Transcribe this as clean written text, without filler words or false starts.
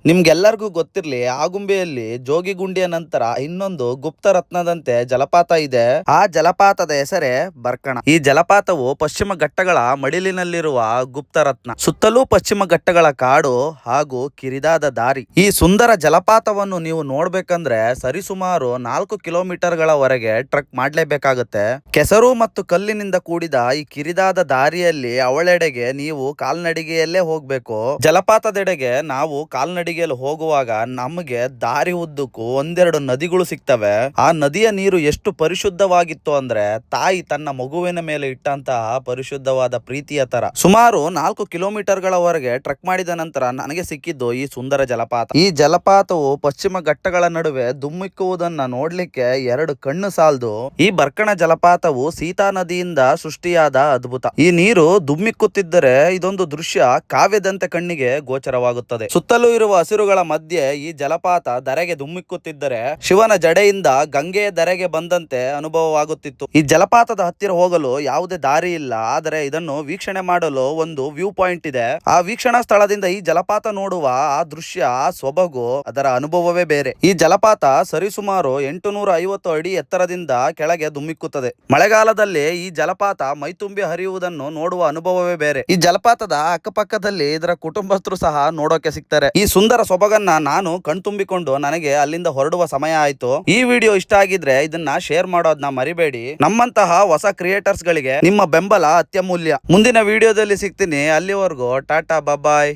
ನಿಮ್ಗೆಲ್ಲರಿಗೂ ಗೊತ್ತಿರ್ಲಿ, ಆಗುಂಬೆಯಲ್ಲಿ ಜೋಗಿಗುಂಡಿಯ ನಂತರ ಇನ್ನೊಂದು ಗುಪ್ತ ರತ್ನದಂತೆ ಜಲಪಾತ ಇದೆ. ಆ ಜಲಪಾತದ ಹೆಸರೇ ಬರ್ಕಣ. ಈ ಜಲಪಾತವು ಪಶ್ಚಿಮ ಘಟ್ಟಗಳ ಮಡಿಲಿನಲ್ಲಿರುವ ಗುಪ್ತ ರತ್ನ. ಸುತ್ತಲೂ ಪಶ್ಚಿಮ ಘಟ್ಟಗಳ ಕಾಡು ಹಾಗೂ ಕಿರಿದಾದ ದಾರಿ. ಈ ಸುಂದರ ಜಲಪಾತವನ್ನು ನೀವು ನೋಡ್ಬೇಕಂದ್ರೆ ಸರಿಸುಮಾರು 4 ಕಿಲೋಮೀಟರ್ಗಳವರೆಗೆ ಟ್ರೆಕ್ ಮಾಡ್ಲೇಬೇಕಾಗುತ್ತೆ. ಕೆಸರು ಮತ್ತು ಕಲ್ಲಿನಿಂದ ಕೂಡಿದ ಈ ಕಿರಿದಾದ ದಾರಿಯಲ್ಲಿ ಅವಳೆಡೆಗೆ ನೀವು ಕಾಲ್ನಡಿಗೆಯಲ್ಲೇ ಹೋಗ್ಬೇಕು. ಜಲಪಾತದೆಡೆಗೆ ನಾವು ಕಾಲ್ನಡಿಗೆಯಲ್ಲಿ ಹೋಗುವಾಗ ನಮಗೆ ದಾರಿ ಉದ್ದಕ್ಕೂ ಒಂದೆರಡು ನದಿಗಳು ಸಿಗ್ತವೆ. ಆ ನದಿಯ ನೀರು ಎಷ್ಟು ಪರಿಶುದ್ಧವಾಗಿತ್ತು ಅಂದ್ರೆ ತಾಯಿ ತನ್ನ ಮಗುವಿನ ಮೇಲೆ ಇಟ್ಟಂತಹ ಪರಿಶುದ್ಧವಾದ ಪ್ರೀತಿಯ ತರ. ಸುಮಾರು 4 ಕಿಲೋಮೀಟರ್ಗಳವರೆಗೆ ಟ್ರೆಕ್ ಮಾಡಿದ ನಂತರ ನನಗೆ ಸಿಕ್ಕಿದ್ದು ಈ ಸುಂದರ ಜಲಪಾತ. ಈ ಜಲಪಾತವು ಪಶ್ಚಿಮ ಘಟ್ಟಗಳ ನಡುವೆ ಧುಮ್ಮಿಕ್ಕುವುದನ್ನ ನೋಡ್ಲಿಕ್ಕೆ ಎರಡು ಕಣ್ಣು ಸಾಲದು. ಈ ಬರ್ಕಣ ಜಲಪಾತವು ಸೀತಾ ನದಿಯಿಂದ ಸೃಷ್ಟಿಯಾದ ಅದ್ಭುತ. ಈ ನೀರು ಧುಮ್ಮಿಕ್ಕುತ್ತಿದ್ದರೆ ಇದೊಂದು ದೃಶ್ಯ ಕಾವ್ಯದಂತೆ ಕಣ್ಣಿಗೆ ಗೋಚರವಾಗುತ್ತದೆ. ಸುತ್ತಲೂ ಇರುವ ಹಸಿರುಗಳ ಮಧ್ಯೆ ಈ ಜಲಪಾತ ಧರೆಗೆ ಧುಮ್ಮಿಕ್ಕುತ್ತಿದ್ದರೆ ಶಿವನ ಜಡೆಯಿಂದ ಗಂಗೆಯ ಧರೆಗೆ ಬಂದಂತೆ ಅನುಭವವಾಗುತ್ತಿತ್ತು. ಈ ಜಲಪಾತದ ಹತ್ತಿರ ಹೋಗಲು ಯಾವುದೇ ದಾರಿ ಇಲ್ಲ, ಆದರೆ ಇದನ್ನು ವೀಕ್ಷಣೆ ಮಾಡಲು ಒಂದು ವ್ಯೂ ಪಾಯಿಂಟ್ ಇದೆ. ಆ ವೀಕ್ಷಣಾ ಸ್ಥಳದಿಂದ ಈ ಜಲಪಾತ ನೋಡುವ ಆ ದೃಶ್ಯ, ಆ ಸೊಬಗು, ಅದರ ಅನುಭವವೇ ಬೇರೆ. ಈ ಜಲಪಾತ ಸರಿಸುಮಾರು 850 ಅಡಿ ಎತ್ತರದಿಂದ ಕೆಳಗೆ ಧುಮ್ಮಿಕ್ಕುತ್ತದೆ. ಮಳೆಗಾಲದಲ್ಲಿ ಈ ಜಲಪಾತ ಮೈತುಂಬಿ ಹರಿಯುವುದನ್ನು ನೋಡುವ ಅನುಭವವೇ ಬೇರೆ. ಈ ಜಲಪಾತದ ಅಕ್ಕಪಕ್ಕದಲ್ಲಿ ಇದರ ಕುಟುಂಬಸ್ಥರು ಸಹ ನೋಡೋಕೆ ಸಿಗ್ತಾರೆ. ಈ ಸುಂದರ ಸೊಬಗನ್ನ ನಾನು ಕಣ್ತುಂಬಿಕೊಂಡು ನನಗೆ ಅಲ್ಲಿಂದ ಹೊರಡುವ ಸಮಯ ಆಯ್ತು. ಈ ವಿಡಿಯೋ ಇಷ್ಟ ಆಗಿದ್ರೆ ಇದನ್ನ ಶೇರ್ ಮಾಡೋದನ್ನ ಮರಿಬೇಡಿ. ನಮ್ಮಂತಹ ಹೊಸ ಕ್ರಿಯೇಟರ್ಸ್ ಗಳಿಗೆ ನಿಮ್ಮ ಬೆಂಬಲ ಅತ್ಯಮೂಲ್ಯ. ಮುಂದಿನ ವಿಡಿಯೋದಲ್ಲಿ ಸಿಗ್ತೀನಿ. ಅಲ್ಲಿವರೆಗೂ ಟಾಟಾ, ಬಾಯ್.